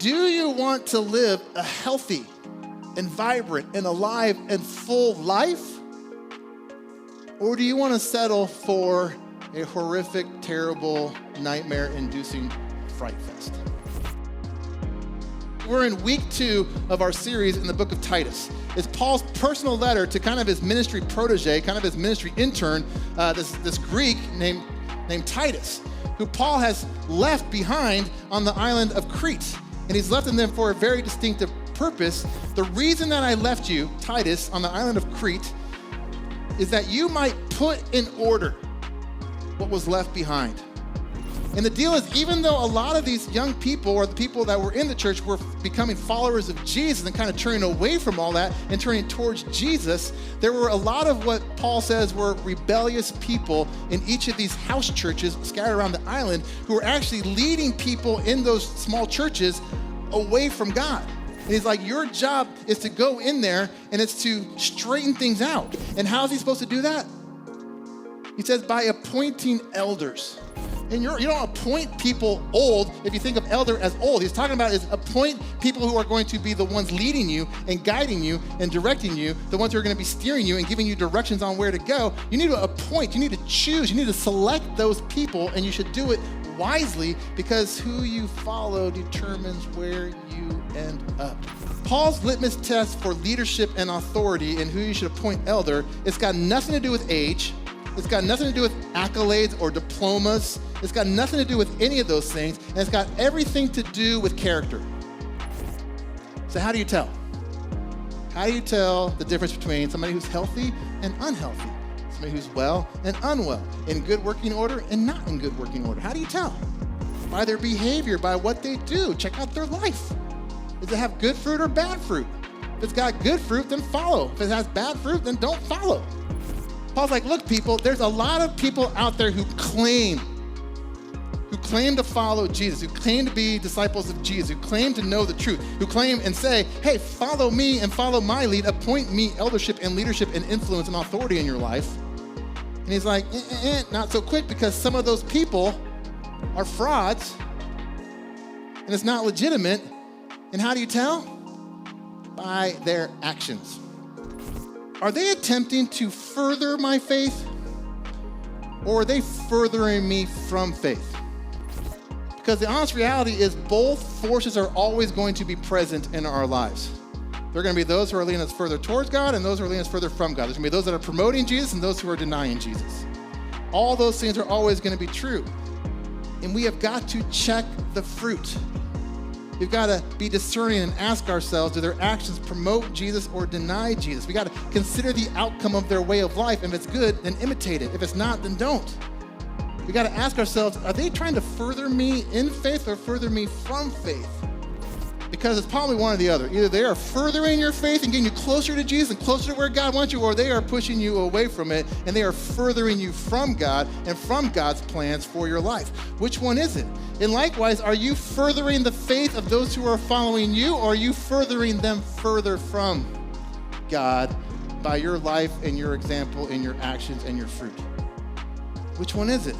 Do you want to live a healthy and vibrant and alive and full life? Or do you want to settle for a horrific, terrible, nightmare-inducing fright fest? We're in week 2 of our series in the Book of Titus. It's Paul's personal letter to kind of his ministry protege, kind of his ministry intern, this Greek named Titus, who Paul has left behind on the island of Crete. And he's left them for a very distinctive purpose. The reason that I left you, Titus, on the island of Crete is that you might put in order what was left behind. And the deal is, even though a lot of these young people, or the people that were in the church, were becoming followers of Jesus and kind of turning away from all that and turning towards Jesus, there were a lot of what Paul says were rebellious people in each of these house churches scattered around the island who were actually leading people in those small churches away from God. And he's like, your job is to go in there and it's to straighten things out. And how is he supposed to do that? He says, by appointing elders. And you don't appoint people old if you think of elder as old. He's talking about is appoint people who are going to be the ones leading you and guiding you and directing you, the ones who are going to be steering you and giving you directions on where to go. You need to appoint, you need to choose, you need to select those people, and you should do it wisely, because who you follow determines where you end up. Paul's litmus test for leadership and authority and who you should appoint elder, it's got nothing to do with age. It's got nothing to do with accolades or diplomas. It's got nothing to do with any of those things. And it's got everything to do with character. So how do you tell? How do you tell the difference between somebody who's healthy and unhealthy? Somebody who's well and unwell, in good working order and not in good working order? How do you tell? By their behavior, by what they do. Check out their life. Does it have good fruit or bad fruit? If it's got good fruit, then follow. If it has bad fruit, then don't follow. Paul's like, look, people, there's a lot of people out there who claim to follow Jesus, who claim to be disciples of Jesus, who claim to know the truth, who claim and say, hey, follow me and follow my lead, appoint me eldership and leadership and influence and authority in your life. And he's like, not so quick, because some of those people are frauds and it's not legitimate. And how do you tell? By their actions. Are they attempting to further my faith, or are they furthering me from faith? Because the honest reality is both forces are always going to be present in our lives. There are going to be those who are leading us further towards God and those who are leading us further from God. There's going to be those that are promoting Jesus and those who are denying Jesus. All those things are always going to be true. And we have got to check the fruit. We've got to be discerning and ask ourselves, do their actions promote Jesus or deny Jesus? We got to consider the outcome of their way of life. If it's good, then imitate it. If it's not, then don't. We got to ask ourselves, are they trying to further me in faith or further me from faith? Because it's probably one or the other. Either they are furthering your faith and getting you closer to Jesus and closer to where God wants you, or they are pushing you away from it and they are furthering you from God and from God's plans for your life. Which one is it? And likewise, are you furthering the faith of those who are following you, or are you furthering them further from God by your life and your example and your actions and your fruit? Which one is it?